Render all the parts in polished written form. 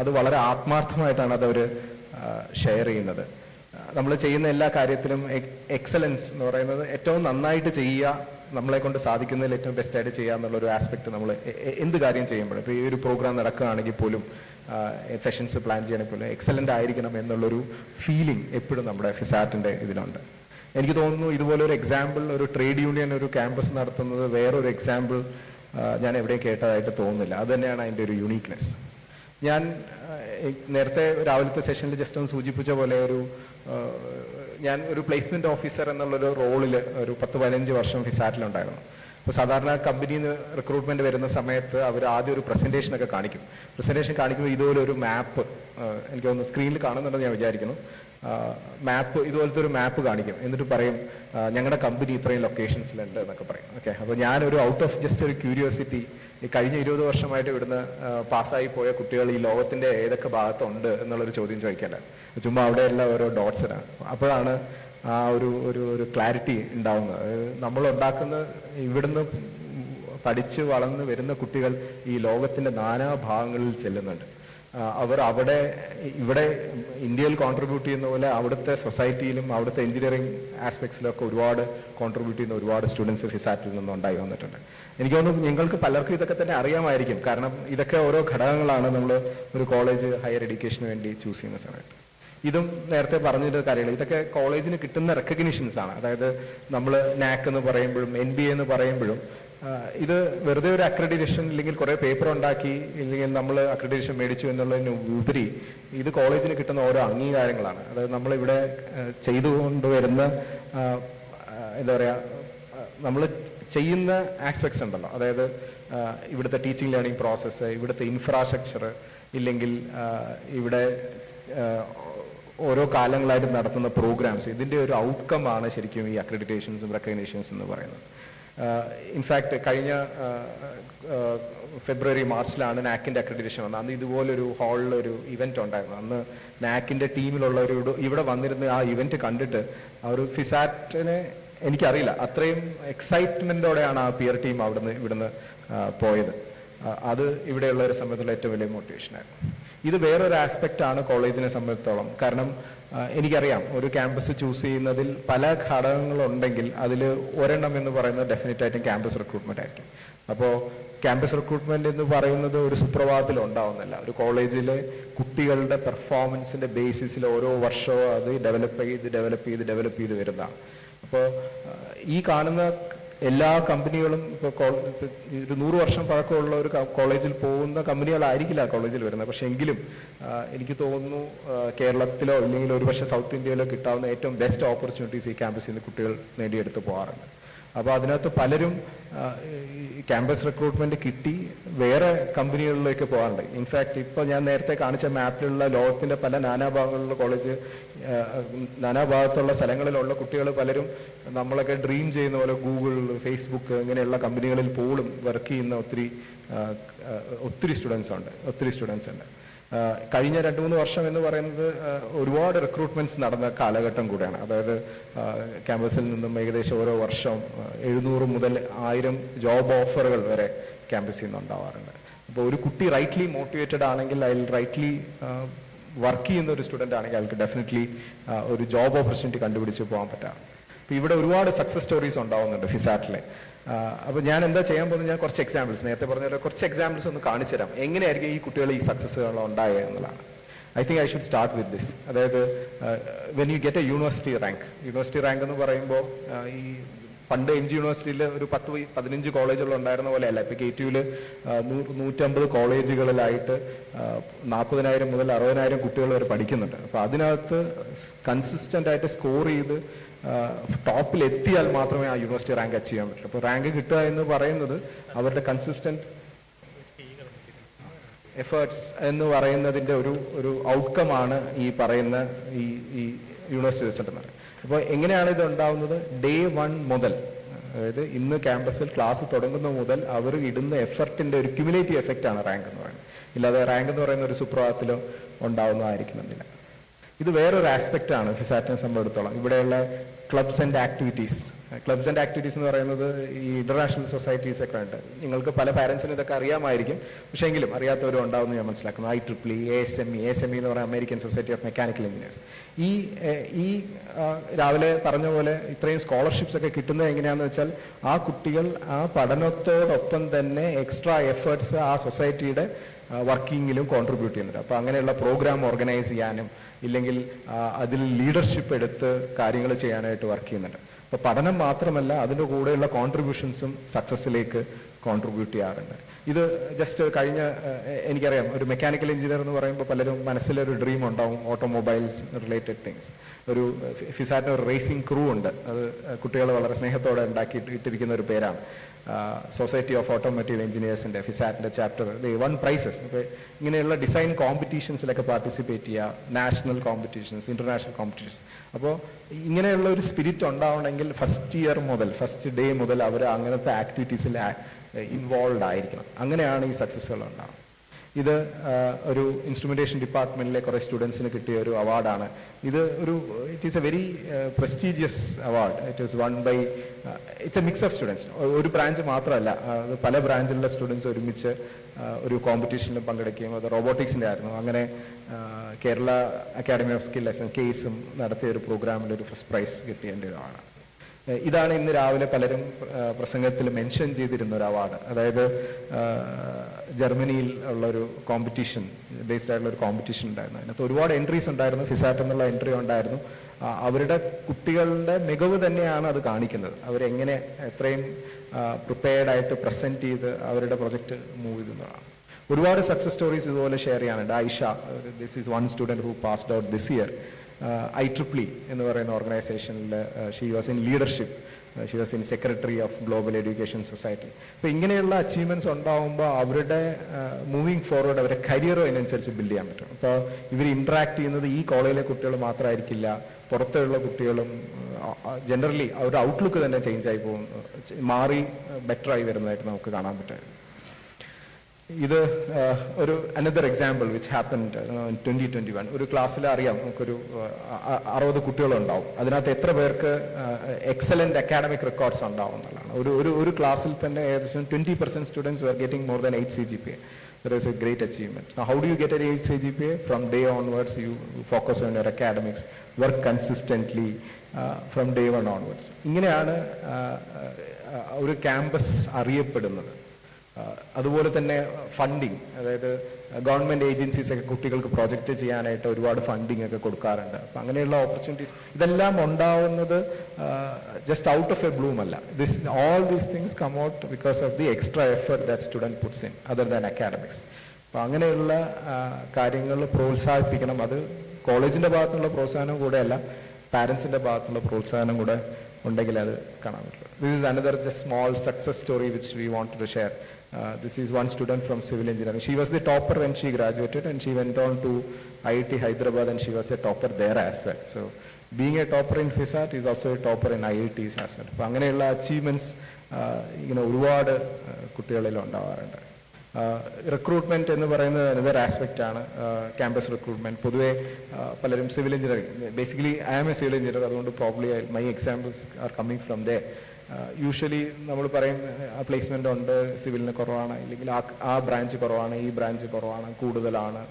അത് വളരെ ആത്മാർത്ഥമായിട്ടാണ് അതവർ ഷെയർ ചെയ്യുന്നത്. നമ്മൾ ചെയ്യുന്ന എല്ലാ കാര്യത്തിലും എക്സലൻസ് എന്ന് പറയുന്നത് ഏറ്റവും നന്നായിട്ട് ചെയ്യുക, നമ്മളെ കൊണ്ട് സാധിക്കുന്നതിൽ ഏറ്റവും ബെസ്റ്റായിട്ട് ചെയ്യുക എന്നുള്ളൊരു ആസ്പെക്ട് നമ്മൾ എന്ത് കാര്യം ചെയ്യുമ്പോഴും, ഇപ്പോൾ ഈ ഒരു പ്രോഗ്രാം നടക്കുകയാണെങ്കിൽ പോലും സെഷൻസ് പ്ലാൻ ചെയ്യണമെങ്കിൽ പോലും എക്സലൻ്റ് ആയിരിക്കണം എന്നുള്ളൊരു ഫീലിംഗ് എപ്പോഴും നമ്മുടെ ഫിസാറ്റിൻ്റെ ഇതിലുണ്ട്. എനിക്ക് തോന്നുന്നു ഇതുപോലെ ഒരു എക്സാമ്പിൾ ഒരു ട്രേഡ് യൂണിയൻ ഒരു ക്യാമ്പസ് നടത്തുന്നത് വേറൊരു എക്സാമ്പിൾ ഞാൻ എവിടെയും കേട്ടതായിട്ട് തോന്നുന്നില്ല. അത് തന്നെയാണ് അതിൻ്റെ ഒരു യുണീക്നെസ്. ഞാൻ നേരത്തെ രാവിലത്തെ സെഷനിൽ ജസ്റ്റ് ഒന്ന് സൂചിപ്പിച്ച പോലെ ഞാൻ ഒരു പ്ലേസ്മെന്റ് ഓഫീസർ എന്നുള്ളൊരു റോളിൽ ഒരു 10-15 വർഷം ഫിസാറ്റിലുണ്ടായിരുന്നു. അപ്പോൾ സാധാരണ കമ്പനിയിൽ നിന്ന് റിക്രൂട്ട്മെന്റ് വരുന്ന സമയത്ത് അവർ ആദ്യം ഒരു പ്രസന്റേഷനൊക്കെ കാണിക്കും. പ്രസന്റേഷൻ കാണിക്കുമ്പോൾ ഇതുപോലെ ഒരു മാപ്പ്, എനിക്ക് തോന്നുന്നു സ്ക്രീനിൽ കാണുന്നുണ്ടെന്ന് ഞാൻ വിചാരിക്കുന്നു, ഇതുപോലത്തെ ഒരു മാപ്പ് കാണിക്കും. എന്നിട്ട് പറയും ഞങ്ങളുടെ കമ്പനി ഇത്രയും ലൊക്കേഷൻസിലുണ്ട് എന്നൊക്കെ പറയും. ഓക്കെ, അപ്പോൾ ഞാനൊരു ഔട്ട് ഓഫ് ജസ്റ്റ് ഒരു ക്യൂരിയോസിറ്റി, ഈ കഴിഞ്ഞ 20 വർഷമായിട്ട് ഇവിടുന്ന് പാസ്സായി പോയ കുട്ടികൾ ഈ ലോകത്തിന്റെ ഏതൊക്കെ ഭാഗത്തുണ്ട് എന്നുള്ളൊരു ചോദ്യം ചോദിക്കല്ല, ചുമ്മാ അവിടെയെല്ലാം ഓരോ ഡോട്ട്സിനാണ്. അപ്പോഴാണ് ആ ഒരു ക്ലാരിറ്റി ഉണ്ടാവുന്നത്. നമ്മൾ ഉണ്ടാക്കുന്ന ഇവിടുന്ന് പഠിച്ച് വളർന്ന് വരുന്ന കുട്ടികൾ ഈ ലോകത്തിന്റെ നാനാഭാഗങ്ങളിൽ ചെല്ലുന്നുണ്ട്. അവർ ഇവിടെ ഇന്ത്യയിൽ കോൺട്രിബ്യൂട്ട് ചെയ്യുന്ന പോലെ അവിടുത്തെ സൊസൈറ്റിയിലും അവിടുത്തെ എഞ്ചിനീയറിംഗ് ആസ്പെക്ട്സിലൊക്കെ ഒരുപാട് കോൺട്രിബ്യൂട്ട് ചെയ്യുന്ന ഒരുപാട് സ്റ്റുഡൻസ് ഫിസാറ്റിൽ നിന്ന് ഉണ്ടായി വന്നിട്ടുണ്ട്. എനിക്ക് തോന്നുന്നു നിങ്ങൾക്ക് പലർക്കും ഇതൊക്കെ തന്നെ അറിയാമായിരിക്കും. കാരണം ഇതൊക്കെ ഓരോ ഘടകങ്ങളാണ് നമ്മൾ ഒരു കോളേജ് ഹയർ എഡ്യൂക്കേഷന് വേണ്ടി ചൂസ് ചെയ്യുന്ന സമയത്ത്. ഇതും നേരത്തെ പറഞ്ഞൊരു കാര്യങ്ങൾ, ഇതൊക്കെ കോളേജിന് കിട്ടുന്ന റെക്കഗ്നിഷൻസ് ആണ്. അതായത് നമ്മൾ നാക് എന്ന് പറയുമ്പോഴും NBA എന്ന് പറയുമ്പോഴും ഇത് വെറുതെ ഒരു അക്രഡിറ്റേഷൻ ഇല്ലെങ്കിൽ കുറെ പേപ്പർ ഉണ്ടാക്കി ഇല്ലെങ്കിൽ നമ്മൾ അക്രഡിറ്റേഷൻ മേടിച്ചു എന്നുള്ളതിന് ഉപരി ഇത് കോളേജിന് കിട്ടുന്ന ഓരോ അംഗീകാരങ്ങളാണ്. അതായത് നമ്മളിവിടെ ചെയ്തുകൊണ്ടുവരുന്ന എന്താ പറയുക, നമ്മൾ ചെയ്യുന്ന ആസ്പെക്ട്സ് ഉണ്ടല്ലോ, അതായത് ഇവിടുത്തെ ടീച്ചിങ് ലേണിംഗ് പ്രോസസ്സ്, ഇവിടുത്തെ ഇൻഫ്രാസ്ട്രക്ചർ, ഇല്ലെങ്കിൽ ഇവിടെ ഓരോ കാലങ്ങളായിട്ട് നടത്തുന്ന പ്രോഗ്രാംസ്, ഇതിൻ്റെ ഒരു ഔട്ട്കം ആണ് ശരിക്കും ഈ അക്രഡിറ്റേഷൻസും റെക്കഗ്നേഷൻസ് എന്ന് പറയുന്നത്. ഇൻഫാക്ട് കഴിഞ്ഞ ഫെബ്രുവരി മാർച്ചിലാണ് നാക്കിൻ്റെ അക്രഡിറ്റേഷൻ വന്നത്. അന്ന് ഇതുപോലൊരു ഹാളിലൊരു ഇവന്റ് ഉണ്ടായിരുന്നു. അന്ന് നാക്കിൻ്റെ ടീമിലുള്ളവരോട് ഇവിടെ വന്നിരുന്ന് ആ ഇവന്റ് കണ്ടിട്ട് ആ ഒരു ഫിസാറ്റിനെ എനിക്കറിയില്ല, അത്രയും എക്സൈറ്റ്മെന്റോടെയാണ് ആ പിയർ ടീം ഇവിടുന്ന് പോയത്. അത് ഇവിടെയുള്ളവരെ സംബന്ധിച്ചുള്ള ഏറ്റവും വലിയ മോട്ടിവേഷനായിരുന്നു. ഇത് വേറൊരു ആസ്പെക്റ്റ് ആണ് കോളേജിനെ സംബന്ധിച്ചിടത്തോളം. കാരണം എനിക്കറിയാം ഒരു ക്യാമ്പസ് ചൂസ് ചെയ്യുന്നതിൽ പല ഘടകങ്ങളുണ്ടെങ്കിൽ അതിൽ ഒരെണ്ണം എന്ന് പറയുന്നത് ഡെഫിനറ്റ് ആയിട്ടും ക്യാമ്പസ് റിക്രൂട്ട്മെന്റ് ആയിരിക്കും. അപ്പോൾ ക്യാമ്പസ് റിക്രൂട്ട്മെന്റ് എന്ന് പറയുന്നത് ഒരു സുപ്രഭാതത്തിൽ ഉണ്ടാവുന്നില്ല. ഒരു കോളേജിലെ കുട്ടികളുടെ പെർഫോമൻസിന്റെ ബേസിസിൽ ഓരോ വർഷവും അത് ഡെവലപ്പ് ചെയ്ത് വരുന്നതാണ്. അപ്പോൾ ഈ കാണുന്ന എല്ലാ കമ്പനികളും ഇപ്പോൾ ഒരു 100 വർഷം പഴക്കമുള്ള ഒരു കോളേജിൽ പോകുന്ന കമ്പനികളായിരിക്കില്ല കോളേജിൽ വരുന്നത്. പക്ഷെ എങ്കിലും എനിക്ക് തോന്നുന്നു കേരളത്തിലോ ഇല്ലെങ്കിൽ ഒരുപക്ഷെ സൗത്ത് ഇന്ത്യയിലോ കിട്ടാവുന്ന ഏറ്റവും ബെസ്റ്റ് ഓപ്പർച്യൂണിറ്റീസ് ഈ ക്യാമ്പസിൽ നിന്ന് കുട്ടികൾ നേടിയെടുത്ത് പോകാറുണ്ട്. അപ്പോൾ അതിനകത്ത് പലരും ക്യാമ്പസ് റിക്രൂട്ട്മെന്റ് കിട്ടി വേറെ കമ്പനികളിലേക്ക് പോകാറുണ്ട്. ഇൻഫാക്ട് ഇപ്പോൾ ഞാൻ നേരത്തെ കാണിച്ച മാപ്പിലുള്ള ലോകത്തിന്റെ പല നാനാഭാഗങ്ങളിലുള്ള കോളേജ്, നാനാഭാഗത്തുള്ള സ്ഥലങ്ങളിലുള്ള കുട്ടികൾ പലരും നമ്മളൊക്കെ ഡ്രീം ചെയ്യുന്ന പോലെ ഗൂഗിൾ, ഫേസ്ബുക്ക് ഇങ്ങനെയുള്ള കമ്പനികളിൽ പോലും വർക്ക് ചെയ്യുന്ന ഒത്തിരി സ്റ്റുഡൻസ് ഉണ്ട്. കഴിഞ്ഞ 2-3 വർഷം എന്ന് പറയുന്നത് ഒരുപാട് റിക്രൂട്ട്മെന്റ്സ് നടന്ന കാലഘട്ടം കൂടെയാണ്. അതായത് ക്യാമ്പസിൽ നിന്നും ഏകദേശം ഓരോ വർഷം 700 മുതൽ 1000 ജോബ് ഓഫറുകൾ വരെ ക്യാമ്പസിൽ നിന്ന് ഉണ്ടാവാറുണ്ട്. അപ്പോൾ ഒരു കുട്ടി റൈറ്റ്ലി മോട്ടിവേറ്റഡ് ആണെങ്കിൽ, അതിൽ റൈറ്റ്ലി വർക്ക് ചെയ്യുന്ന ഒരു സ്റ്റുഡൻ്റ് ആണെങ്കിൽ അയാൾക്ക് ഡെഫിനറ്റ്ലി ഒരു ജോബ് ഓപ്പർച്യൂണിറ്റി കണ്ടുപിടിച്ച് പോകാൻ പറ്റാം. അപ്പോൾ ഇവിടെ ഒരുപാട് സക്സസ് സ്റ്റോറീസ് ഉണ്ടാവുന്നുണ്ട് ഫിസാറ്റിലെ. അപ്പോൾ ഞാൻ എന്താ ചെയ്യാൻ പോകുന്നത്, ഞാൻ കുറച്ച് എക്സാമ്പിൾസ്, നേരത്തെ പറഞ്ഞ പോലെ കുറച്ച് എക്സാമ്പിൾസ് ഒന്ന് കാണിച്ചു തരാം എങ്ങനെയായിരിക്കും ഈ കുട്ടികൾ ഈ സക്സസ്സുകൾ ഉണ്ടായത് എന്നുള്ളതാണ്. I think I should start with this. അതായത് when you get a university rank എന്ന് പറയുമ്പോൾ ഈ പണ്ട് MG യൂണിവേഴ്സിറ്റിയിൽ ഒരു 10-15 കോളേജുകൾ ഉണ്ടായിരുന്ന പോലെയല്ല. ഇപ്പോൾ KTUവിൽ 150 കോളേജുകളിലായിട്ട് 40,000 മുതൽ 60,000 കുട്ടികൾ വരെ പഠിക്കുന്നുണ്ട്. അപ്പോൾ അതിനകത്ത് കൺസിസ്റ്റന്റ് ആയിട്ട് സ്കോർ ചെയ്ത് ടോപ്പിൽ എത്തിയാൽ മാത്രമേ ആ യൂണിവേഴ്സിറ്റി റാങ്ക് അച്ചീവ് ചെയ്യാൻ പറ്റുള്ളൂ. അപ്പോൾ റാങ്ക് കിട്ടുക എന്ന് പറയുന്നത് അവരുടെ കൺസിസ്റ്റന്റ് എഫേർട്സ് എന്ന് പറയുന്നതിൻ്റെ ഒരു ഔട്ട്കം ആണ് ഈ പറയുന്ന ഈ യൂണിവേഴ്സിറ്റി റിസൾട്ട് എന്ന് പറയുന്നത്. അപ്പോൾ എങ്ങനെയാണ് ഇത് ഉണ്ടാവുന്നത്? Day 1 മുതൽ, അതായത് ഇന്ന് ക്യാമ്പസിൽ ക്ലാസ് തുടങ്ങുന്ന മുതൽ അവർ ഇടുന്ന എഫർട്ടിന്റെ ഒരു ക്യുമുലേറ്റീവ് എഫക്റ്റ് ആണ് റാങ്ക് എന്ന് പറയുന്നത്. ഇല്ലാതെ റാങ്ക് എന്ന് പറയുന്ന ഒരു സുപ്രഭാതത്തിലോ ഉണ്ടാവുന്നതായിരിക്കണമെന്നില്ല. ഇത് വേറൊരു ആസ്പെക്റ്റാണ് ഫിസാറ്റിനെ സംബന്ധിച്ചിടത്തോളം. ഇവിടെയുള്ള ക്ലബ്സ് ആൻഡ് ആക്ടിവിറ്റീസ് എന്ന് പറയുന്നത് ഈ ഇന്റർനാഷണൽ സൊസൈറ്റീസ് ഒക്കെ ഉണ്ട്. നിങ്ങൾക്ക് പല പാരൻസിനും ഇതൊക്കെ അറിയാമായിരിക്കും, പക്ഷേ എങ്കിലും അറിയാത്തവരും ഉണ്ടാവുമെന്ന് ഞാൻ മനസ്സിലാക്കുന്നു. IEEE, ASME എന്ന് പറയുന്ന American society of mechanical engineers. ഈ രാവിലെ പറഞ്ഞ പോലെ ഇത്രയും സ്കോളർഷിപ്സ് ഒക്കെ കിട്ടുന്നത് എങ്ങനെയാണെന്ന് വെച്ചാൽ ആ കുട്ടികൾ ആ പഠനത്തോടൊപ്പം തന്നെ എക്സ്ട്രാ എഫേർട്സ് ആ സൊസൈറ്റിയുടെ വർക്കിങ്ങിലും കോൺട്രിബ്യൂട്ട് ചെയ്യുന്നുണ്ട്. അപ്പോൾ അങ്ങനെയുള്ള പ്രോഗ്രാം ഓർഗനൈസ് ചെയ്യാനും ഇല്ലെങ്കിൽ അതിൽ ലീഡർഷിപ്പ് എടുത്ത് കാര്യങ്ങൾ ചെയ്യാനായിട്ട് വർക്ക് ചെയ്യുന്നുണ്ട്. അപ്പോൾ പഠനം മാത്രമല്ല, അതിൻ്റെ കൂടെയുള്ള കോൺട്രിബ്യൂഷൻസും സക്സസ്സിലേക്ക് കോൺട്രിബ്യൂട്ട് ചെയ്യാറുണ്ട്. ഇത് ജസ്റ്റ് കഴിഞ്ഞ എനിക്കറിയാം, ഒരു മെക്കാനിക്കൽ എഞ്ചിനീയർ എന്ന് പറയുമ്പോൾ പലരും മനസ്സിലൊരു ഡ്രീം ഉണ്ടാവും, ഓട്ടോമൊബൈൽസ് റിലേറ്റഡ് തിങ്സ്. ഒരു ഫിസാറ്റിന് ഒരു റേസിംഗ് ക്രൂ ഉണ്ട്, അത് കുട്ടികൾ വളരെ സ്നേഹത്തോടെ ഇട്ടിരിക്കുന്ന ഒരു പേരാണ്. സൊസൈറ്റി ഓഫ് ഓട്ടോമോട്ടീവ് എഞ്ചിനീയേഴ്സിൻ്റെ ഫിസാറ്റിൻ്റെ ചാപ്റ്റർ വൺ പ്രൈസസ്. അപ്പോൾ ഇങ്ങനെയുള്ള ഡിസൈൻ കോമ്പറ്റീഷൻസിലൊക്കെ പാർട്ടിസിപ്പേറ്റ് ചെയ്യുക, നാഷണൽ കോമ്പറ്റീഷൻസ്, ഇൻ്റർനാഷണൽ കോമ്പറ്റീഷൻസ്. അപ്പോൾ ഇങ്ങനെയുള്ള ഒരു സ്പിരിറ്റ് ഉണ്ടാവണമെങ്കിൽ ഫസ്റ്റ് ഡേ മുതൽ അവർ അങ്ങനത്തെ ആക്ടിവിറ്റീസിൽ ഇൻവോൾവ് ആയിരിക്കണം. അങ്ങനെയാണ് ഈ സക്സസ്സുകൾ ഉണ്ടാവുന്നത്. ഇത് ഒരു ഇൻസ്ട്രുമെൻറ്റേഷൻ ഡിപ്പാർട്ട്മെൻറ്റിലെ കുറേ സ്റ്റുഡൻസിന് കിട്ടിയ ഒരു അവാർഡാണ്. It is a very prestigious award. It's a mix of students. ഒരു ബ്രാഞ്ച് മാത്രമല്ല, പല ബ്രാഞ്ചിലുള്ള സ്റ്റുഡൻസ് ഒരുമിച്ച് ഒരു കോമ്പറ്റീഷനിൽ പങ്കെടുക്കുകയും അത് റോബോട്ടിക്സിൻ്റെ ആയിരുന്നു. അങ്ങനെ കേരള അക്കാഡമി ഓഫ് സ്കിൽ കേസും നടത്തിയ ഒരു പ്രോഗ്രാമിൽ ഒരു ഫസ്റ്റ് പ്രൈസ് കിട്ടിയതിൻ്റെതാണ്. ഇതാണ് ഇന്ന് രാവിലെ പലരും പ്രസംഗത്തിൽ മെൻഷൻ ചെയ്തിരുന്ന ഒരു അവാർഡ്. അതായത് ജർമ്മനിയിൽ ഉള്ളൊരു കോമ്പറ്റീഷൻ, ബേസ്ഡ് ആയിട്ടുള്ള ഒരു കോമ്പറ്റീഷൻ ഉണ്ടായിരുന്നു. അതിനകത്ത് ഒരുപാട് എൻട്രീസ് ഉണ്ടായിരുന്നു. ഫിസാറ്റ് എന്നുള്ള എൻട്രി ഉണ്ടായിരുന്നു. അവരുടെ കുട്ടികളുടെ മികവ് തന്നെയാണ് അത് കാണിക്കുന്നത്. അവരെങ്ങനെ എത്രയും പ്രിപ്പയർഡായിട്ട് പ്രസൻറ്റ് ചെയ്ത് അവരുടെ പ്രൊജക്റ്റ് മൂവ് ചെയ്തെന്നുള്ളതാണ്. ഒരുപാട് സക്സസ് സ്റ്റോറീസ് ഇതുപോലെ ഷെയർ ചെയ്യാനുണ്ട്. Aisha, this is one student who passed out this year. IEEE എന്ന് പറയുന്ന ഓർഗനൈസേഷനിൽ she was in leadership, she was in secretary of global education society. അപ്പോൾ ഇങ്ങനെയുള്ള അച്ചീവ്മെൻറ്റ്സ് ഉണ്ടാകുമ്പോൾ അവരുടെ മൂവിങ് ഫോർവേഡ് അവരുടെ കരിയറും അതിനനുസരിച്ച് ബിൽഡ് ചെയ്യാൻ പറ്റും. അപ്പോൾ ഇവർ ഇൻട്രാക്ട് ചെയ്യുന്നത് ഈ കോളേജിലെ കുട്ടികൾ മാത്രമായിരിക്കില്ല, പുറത്തുള്ള കുട്ടികളും ജനറലി അവരുടെ ഔട്ട്ലുക്ക് തന്നെ ചേഞ്ച് ആയി പോകും, മാറി ബെറ്ററായി വരുന്നതായിട്ട് നമുക്ക് കാണാൻ പറ്റും. ഇത് ഒരു another example which happened in 2021. ഒരു ക്ലാസ്സിൽ അറിയാം, നമുക്കൊരു 60 കുട്ടികളുണ്ടാവും. അതിനകത്ത് എത്ര പേർക്ക് എക്സലന്റ് അക്കാഡമിക് റെക്കോർഡ്സ് ഉണ്ടാവും എന്നുള്ളതാണ്. ഒരു ക്ലാസ്സിൽ തന്നെ ഏകദേശം 20% students were getting more than 8 CGPA. That is a great achievement. Now, how do you get an 8 CGPA? From day onwards, you focus on your academics, work consistently from day one onwards. ഇങ്ങനെയാണ് ഒരു campus അറിയപ്പെടുന്നത്. അതുപോലെ തന്നെ funding, അതായത് government agencies ഒക്കെ കുട്ടികൾക്ക് project ചെയ്യാനായിട്ട് ഒരുപാട് ഫണ്ടിങ് ഒക്കെ കൊടുക്കാറുണ്ട്. അപ്പം അങ്ങനെയുള്ള ഓപ്പർച്യൂണിറ്റീസ് ഇതെല്ലാം ഉണ്ടാവുന്നത് just out of a bloom അല്ല. All these things come out because of the extra effort that student puts in other than academics. അപ്പം അങ്ങനെയുള്ള കാര്യങ്ങൾ പ്രോത്സാഹിപ്പിക്കണം. അത് കോളേജിൻ്റെ ഭാഗത്തുള്ള പ്രോത്സാഹനം കൂടെയല്ല, പാരൻസിൻ്റെ ഭാഗത്തുള്ള പ്രോത്സാഹനം കൂടെ ഉണ്ടെങ്കിൽ അത് കാണാൻ പറ്റുള്ളൂ. This is another just small success story which we wanted to share. This is one student from civil engineering. She was the topper when she graduated, and she went on to IIT Hyderabad, and she was a topper there as well. So being a topper in FISAT is also a topper in IITs as well. അപ്പോൾ അങ്ങനെയുള്ള achievements ഇങ്ങനെ ഒരുപാട് കുട്ടികളിൽ ഉണ്ടാവാറുണ്ട്. Recruitment എന്ന് പറയുന്നത് another aspect ആണ്. Campus recruitment പൊതുവെ പലരും civil engineering, basically I am a civil engineer, അതുകൊണ്ട് probably my examples are coming from there. Usually നമ്മൾ പറയും പ്ലേസ്മെൻ്റ് ഉണ്ട്, സിവിലിന് കുറവാണ്, ഇല്ലെങ്കിൽ ആ ബ്രാഞ്ച് കുറവാണ്, ഈ ബ്രാഞ്ച് കുറവാണ്, കൂടുതലാണ്,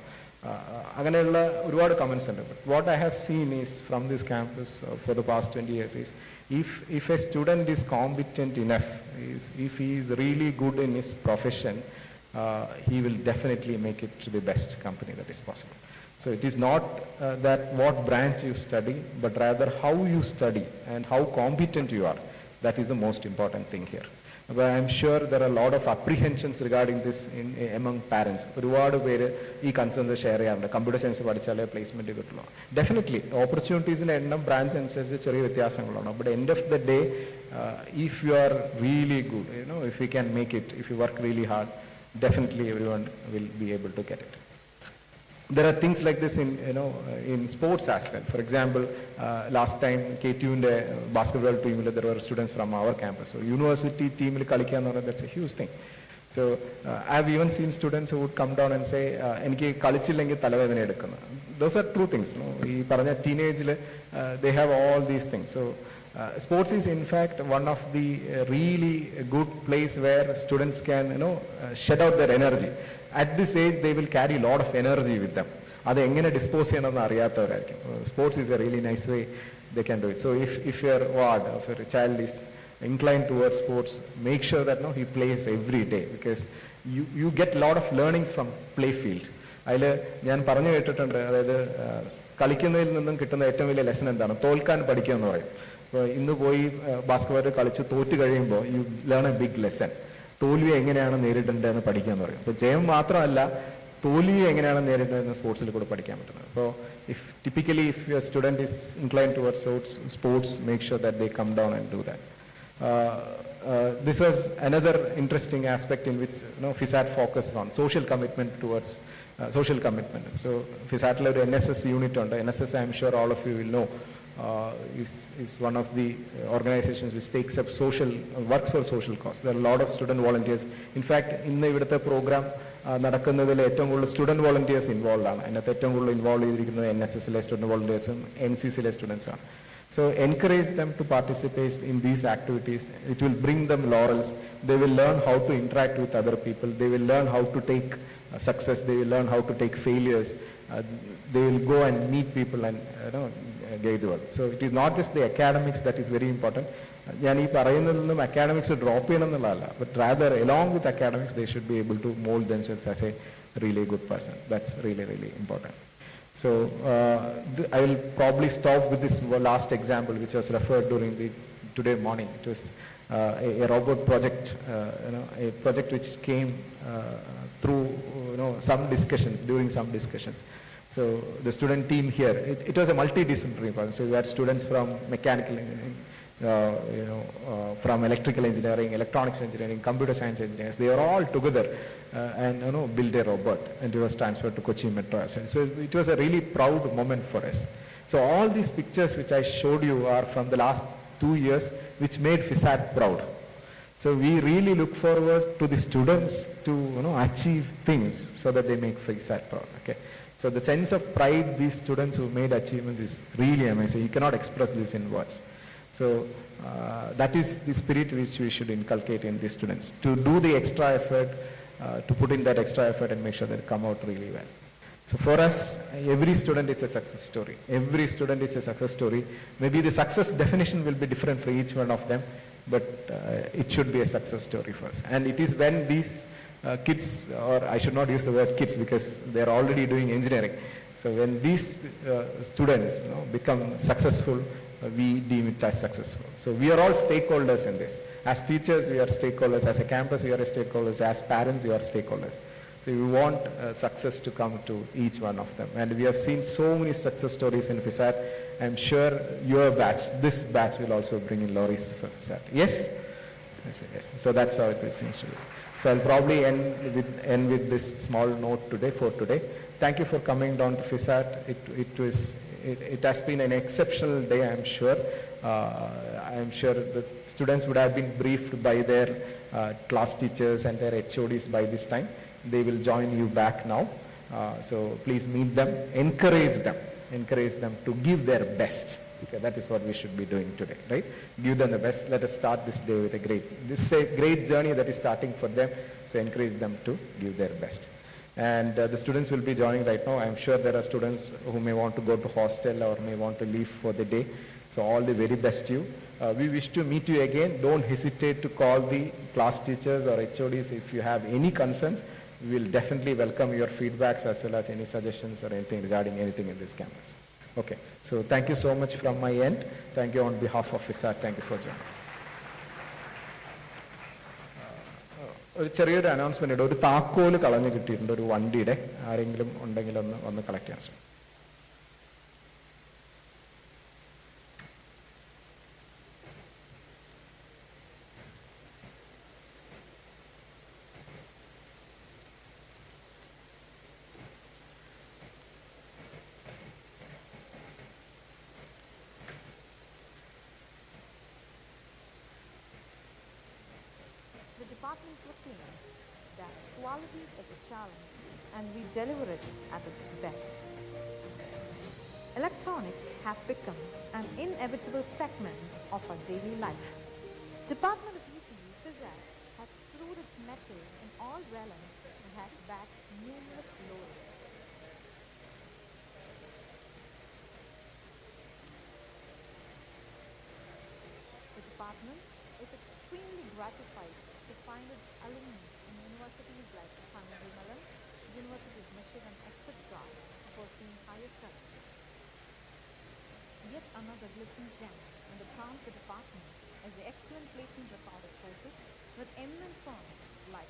അങ്ങനെയുള്ള ഒരുപാട് കമൻസ് ഉണ്ട്. But what I have seen is from this campus for the past 20 years is if a student is competent enough, if he is really good in his profession, he will definitely make it to the best company that is possible. So it is not that what branch you study, but rather how you study and how competent you are. That is the most important thing here. But I am sure there are a lot of apprehensions regarding this among parents. ഒരുപാട് പേര് ഈ concerns share ചെയ്യാറുണ്ട്. Computer science പഠിച്ചാലേ placement കിട്ടുള്ളൂ. Definitely ഓപ്പർച്യൂണിറ്റീസിൻ്റെ എണ്ണം branch അനുസരിച്ച് ചെറിയ വ്യത്യാസങ്ങളാണ്. But end of the day, if you are really good, if you can make it, if you work really hard, definitely everyone will be able to get it. There are things like this in sports as well. For example, last time KTU's basketball team, there were students from our campus. So university team കളിക്കുക എന്ന് പറഞ്ഞാൽ that's a huge thing. So I've even seen students who would come down and say, എനിക്ക് കളിച്ചില്ലെങ്കിൽ തലവേദന എടുക്കുന്നു. Those are true things. ഈ പറഞ്ഞ teenage, they have all these things. So sports is in fact one of the really good place where students can shed out their energy. At this age they will carry a lot of energy with them. അത് എങ്ങനെ dispose ചെയ്യണമെന്ന് അറിയാത്തവരായിരിക്കും. Sports is a really nice way they can do it. So if your ward, if your child is inclined towards sports, make sure that he plays every day, because you get a lot of learnings from play field. അതിൽ ഞാൻ പറഞ്ഞു കേട്ടിട്ടുണ്ട്, അതായത് കളിക്കുന്നതിൽ നിന്നും കിട്ടുന്ന ഏറ്റവും വലിയ lesson എന്താണ്? തോൽക്കാൻ പഠിക്കുക എന്ന് പറയും. അപ്പോൾ ഇന്ന് പോയി ബാസ്കറ്റ്ബോൾ കളിച്ച് തോറ്റ് കഴിയുമ്പോൾ you learn a big lesson. തോൽവി എങ്ങനെയാണ് നേരിടേണ്ടതെന്ന് പഠിക്കുക എന്ന് പറയും. അപ്പോൾ ജയം മാത്രമല്ല, തോൽവി എങ്ങനെയാണ് നേരിടുന്നതെന്ന് സ്പോർട്സിൽ കൂടെ പഠിക്കാൻ പറ്റുന്നത്. അപ്പോൾ if your student is inclined towards sports, make sure that they come down and do that. This was another interesting aspect in which FISAT focused on social commitment towards social commitment. So FISAT led NSS unit on NSS, I'm sure all of you will know, is one of the organizations which takes up works for social cause. There are a lot of student volunteers. In fact, in the program നടക്കുന്നതിൽ ഏറ്റവും കൂടുതൽ student volunteers involve ആണ്. അതിനകത്ത് ഏറ്റവും കൂടുതൽ involve ചെയ്തിരിക്കുന്നത് NSSലെ student വോളണ്ടിയേഴ്സും NCCലെ സ്റ്റുഡൻസാണ്. So encourage them to participate in these activities. It will bring them laurels. They will learn how to interact with other people. They will learn how to take success. They will learn how to take failures. They will go and meet people and get the world. So it is not just the academics that is very important. ഞാൻ ഈ പറയുന്നതിൽ നിന്നും academics drop ചെയ്യണമെന്നുള്ളതല്ല, but rather along with academics they should be able to mold themselves as a really good person. That's really, really important. So I will probably stop with this last example which was referred during today morning. It was a robot project, a project which came through some discussions, during some discussions. So the student team here, it was a multidisciplinary project. So we had students from mechanical engineering, from electrical engineering, electronics engineering, computer science engineers. They are all together and built a robot, and it was transferred to Kochi Metro. So it was a really proud moment for us. So all these pictures which I showed you are from the last 2 years, which made FISAT proud. So we really look forward to the students to achieve things so that they make FISAT proud. Okay. So the sense of pride these students who made achievements is really amazing. You cannot express this in words. So that is the spirit which we should inculcate in these students, to do the extra effort, to put in that extra effort and make sure that they come out really well. So for us, every student is a success story. Every student is a success story. Maybe the success definition will be different for each one of them, but it should be a success story for us. And it is when these kids, or I should not use the word kids because they are already doing engineering. So when these students become successful, we deem it as successful. So we are all stakeholders in this. As teachers, we are stakeholders. As a campus, we are stakeholders. As parents, we are stakeholders. So we want success to come to each one of them. And we have seen so many success stories in FISAT. I'm sure your batch, this batch will also bring in lorries for FISAT. Yes? Yes. So that's how it seems to be. So I'll probably end with this small note for today. Thank you for coming down to FISAT. It has been an exceptional day, I'm sure. I'm sure the students would have been briefed by their class teachers and their HODs by this time. They will join you back now. So please meet them, encourage them to give their best. Okay, that is what we should be doing today, right? Give them the best. Let us start this day with this is a great journey that is starting for them. So encourage them to give their best. And the students will be joining right now. I'm sure there are students who may want to go to hostel or may want to leave for the day. So all the very best to you. We wish to meet you again. Don't hesitate to call the class teachers or HODs if you have any concerns. We will definitely welcome your feedbacks as well as any suggestions or anything regarding anything in this campus. Okay. So thank you so much from my end. Thank you on behalf of FISAT. Thank you for joining. ഒരു ചെറിയൊരു announcement ഉണ്ട്. ഒരു താക്കോല് കളഞ്ഞു കിട്ടിയിട്ടുണ്ട് ഒരു വണ്ടിയുടെ. ആരെങ്കിലും ഉണ്ടെങ്കിൽ ഒന്ന് കളക്ട് ചെയ്യാൻ ശ്രമിക്കും. The Department for Finance that quality is a challenge and we deliver it at its best. Electronics have become an inevitable segment of our daily life. Department of ECE FISAT has proved its mettle in all realms and has backed numerous laurels. The department is extremely gratified to find its alumni in universities like Honorable Mellon, University of Michigan, etc. pursuing higher studies. Yet another glittering gem in the crown of the department is the excellent placement record of courses with eminent firms like